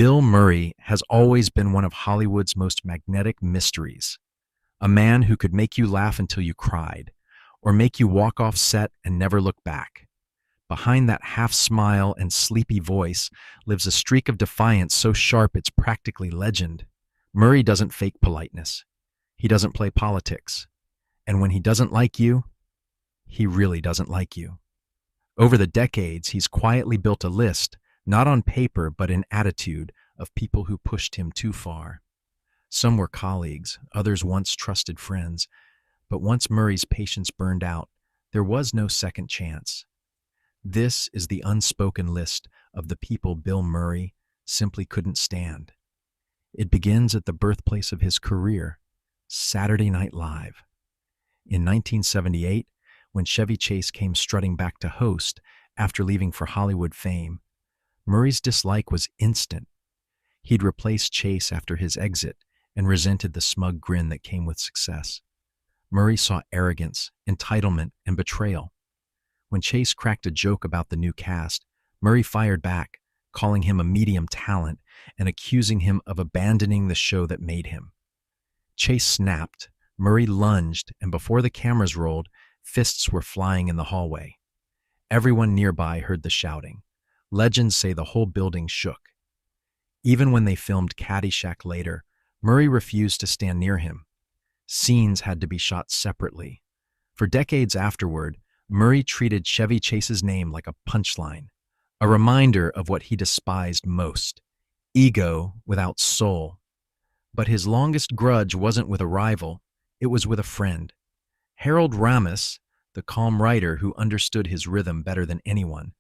Bill Murray has always been one of Hollywood's most magnetic mysteries. A man who could make you laugh until you cried, or make you walk off set and never look back. Behind that half smile and sleepy voice lives a streak of defiance so sharp it's practically legend. Murray doesn't fake politeness. He doesn't play politics. And when he doesn't like you, he really doesn't like you. Over the decades, he's quietly built a list, not on paper but in attitude, of people who pushed him too far. Some were colleagues, others once trusted friends, but once Murray's patience burned out, there was no second chance. This is the unspoken list of the people Bill Murray simply couldn't stand. It begins at the birthplace of his career, Saturday Night Live. In 1978, when Chevy Chase came strutting back to host after leaving for Hollywood fame, Murray's dislike was instant. He'd replaced Chase after his exit and resented the smug grin that came with success. Murray saw arrogance, entitlement, and betrayal. When Chase cracked a joke about the new cast, Murray fired back, calling him a medium talent and accusing him of abandoning the show that made him. Chase snapped, Murray lunged, and before the cameras rolled, fists were flying in the hallway. Everyone nearby heard the shouting. Legends say the whole building shook. Even when they filmed Caddyshack later, Murray refused to stand near him. Scenes had to be shot separately. For decades afterward, Murray treated Chevy Chase's name like a punchline, a reminder of what he despised most: ego without soul. But his longest grudge wasn't with a rival, it was with a friend. Harold Ramis, the calm writer who understood his rhythm better than anyone,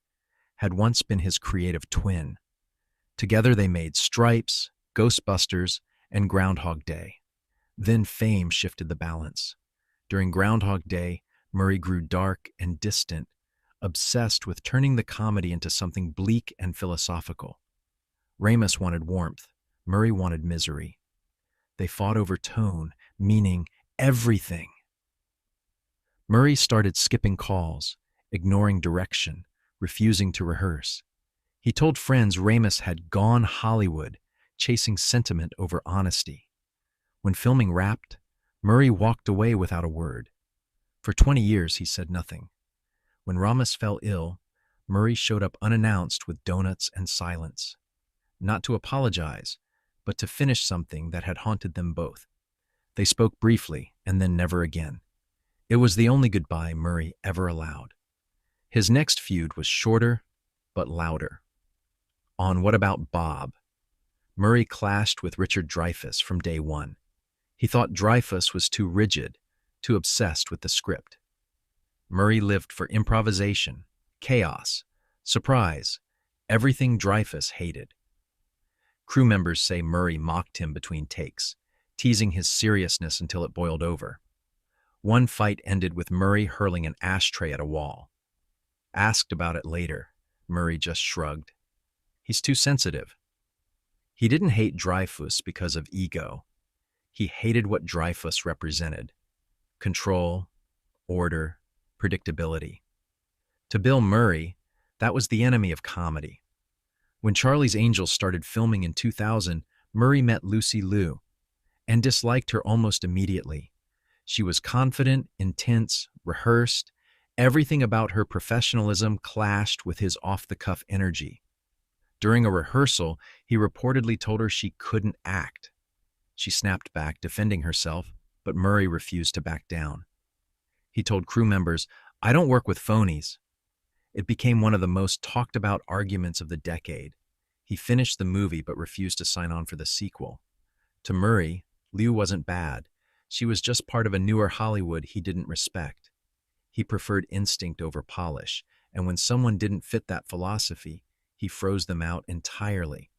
had once been his creative twin. Together they made Stripes, Ghostbusters, and Groundhog Day. Then fame shifted the balance. During Groundhog Day, Murray grew dark and distant, obsessed with turning the comedy into something bleak and philosophical. Ramis wanted warmth, Murray wanted misery. They fought over tone, meaning, everything. Murray started skipping calls, ignoring direction, refusing to rehearse. He told friends Ramis had gone Hollywood, chasing sentiment over honesty. When filming wrapped, Murray walked away without a word. For 20 years, he said nothing. When Ramis fell ill, Murray showed up unannounced with donuts and silence. Not to apologize, but to finish something that had haunted them both. They spoke briefly, and then never again. It was the only goodbye Murray ever allowed. His next feud was shorter, but louder. On What About Bob? Murray clashed with Richard Dreyfuss from day one. He thought Dreyfuss was too rigid, too obsessed with the script. Murray lived for improvisation, chaos, surprise, everything Dreyfuss hated. Crew members say Murray mocked him between takes, teasing his seriousness until it boiled over. One fight ended with Murray hurling an ashtray at a wall. Asked about it later, Murray just shrugged. He's too sensitive. He didn't hate Dreyfuss because of ego. He hated what Dreyfuss represented: control, order, predictability. To Bill Murray, that was the enemy of comedy. When Charlie's Angels started filming in 2000, Murray met Lucy Liu and disliked her almost immediately. She was confident, intense, rehearsed. Everything about her professionalism clashed with his off-the-cuff energy. During a rehearsal, he reportedly told her she couldn't act. She snapped back, defending herself, but Murray refused to back down. He told crew members, "I don't work with phonies." It became one of the most talked about arguments of the decade. He finished the movie but refused to sign on for the sequel. To Murray, Liu wasn't bad. She was just part of a newer Hollywood he didn't respect. He preferred instinct over polish, and when someone didn't fit that philosophy, he froze them out entirely.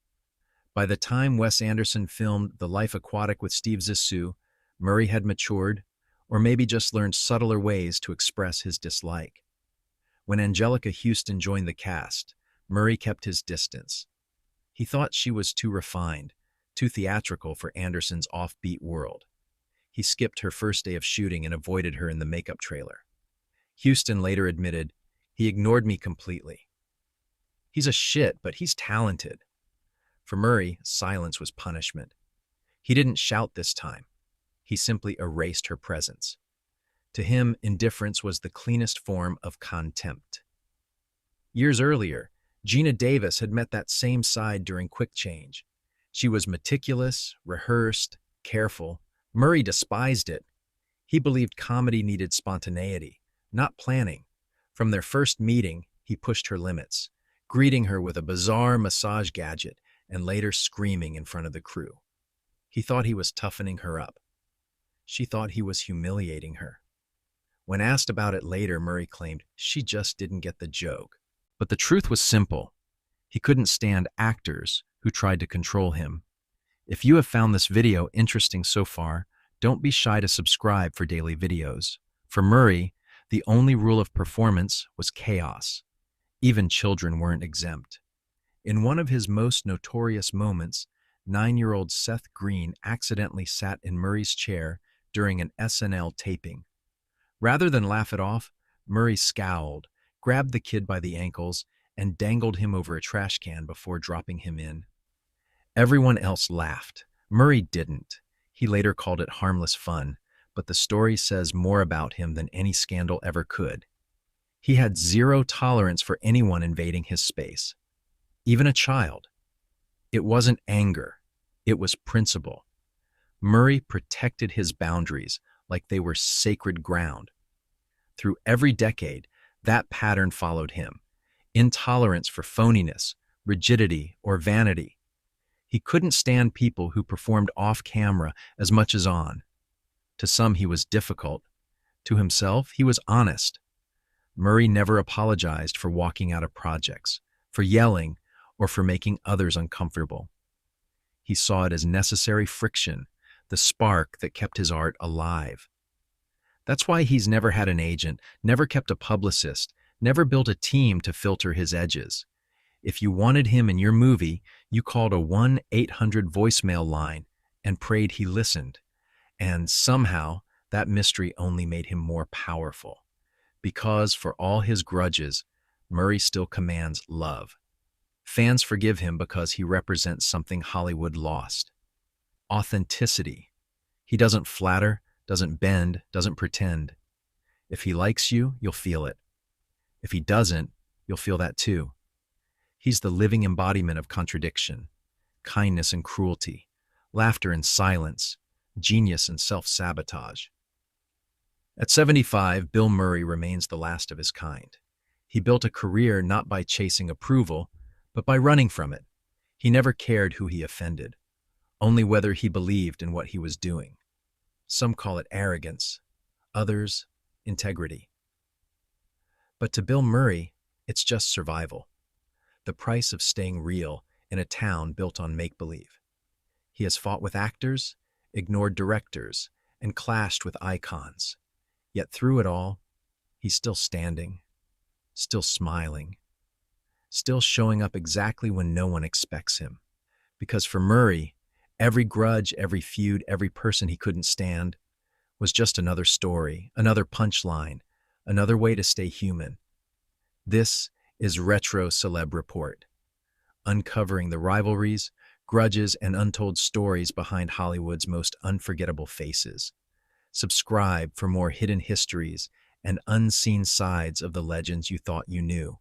By the time Wes Anderson filmed The Life Aquatic with Steve Zissou, Murray had matured, or maybe just learned subtler ways to express his dislike. When Angelica Houston joined the cast, Murray kept his distance. He thought she was too refined, too theatrical for Anderson's offbeat world. He skipped her first day of shooting and avoided her in the makeup trailer. Houston later admitted, "He ignored me completely. He's a shit, but he's talented." For Murray, silence was punishment. He didn't shout this time. He simply erased her presence. To him, indifference was the cleanest form of contempt. Years earlier, Gina Davis had met that same side during Quick Change. She was meticulous, rehearsed, careful. Murray despised it. He believed comedy needed spontaneity, not planning. From their first meeting, he pushed her limits, greeting her with a bizarre massage gadget and later screaming in front of the crew. He thought he was toughening her up. She thought he was humiliating her. When asked about it later, Murray claimed she just didn't get the joke. But the truth was simple. He couldn't stand actors who tried to control him. If you have found this video interesting so far, don't be shy to subscribe for daily videos. For Murray, the only rule of performance was chaos. Even children weren't exempt. In one of his most notorious moments, 9-year-old Seth Green accidentally sat in Murray's chair during an SNL taping. Rather than laugh it off, Murray scowled, grabbed the kid by the ankles, and dangled him over a trash can before dropping him in. Everyone else laughed. Murray didn't. He later called it harmless fun, but the story says more about him than any scandal ever could. He had zero tolerance for anyone invading his space, even a child. It wasn't anger. It was principle. Murray protected his boundaries like they were sacred ground. Through every decade, that pattern followed him. Intolerance for phoniness, rigidity, or vanity. He couldn't stand people who performed off camera as much as on. To some, he was difficult. To himself, he was honest. Murray never apologized for walking out of projects, for yelling, or for making others uncomfortable. He saw it as necessary friction, the spark that kept his art alive. That's why he's never had an agent, never kept a publicist, never built a team to filter his edges. If you wanted him in your movie, you called a 1-800 voicemail line and prayed he listened. And somehow, that mystery only made him more powerful. Because for all his grudges, Murray still commands love. Fans forgive him because he represents something Hollywood lost. Authenticity. He doesn't flatter, doesn't bend, doesn't pretend. If he likes you, you'll feel it. If he doesn't, you'll feel that too. He's the living embodiment of contradiction, kindness and cruelty, laughter and silence, genius and self-sabotage. At 75, Bill Murray remains the last of his kind. He built a career not by chasing approval, but by running from it. He never cared who he offended, only whether he believed in what he was doing. Some call it arrogance, others, integrity. But to Bill Murray, it's just survival. The price of staying real in a town built on make-believe. He has fought with actors, ignored directors, and clashed with icons. Yet through it all, he's still standing, still smiling, still showing up exactly when no one expects him. Because for Murray, every grudge, every feud, every person he couldn't stand was just another story, another punchline, another way to stay human. This is Retro Celeb Report, uncovering the rivalries, grudges, and untold stories behind Hollywood's most unforgettable faces. Subscribe for more hidden histories and unseen sides of the legends you thought you knew.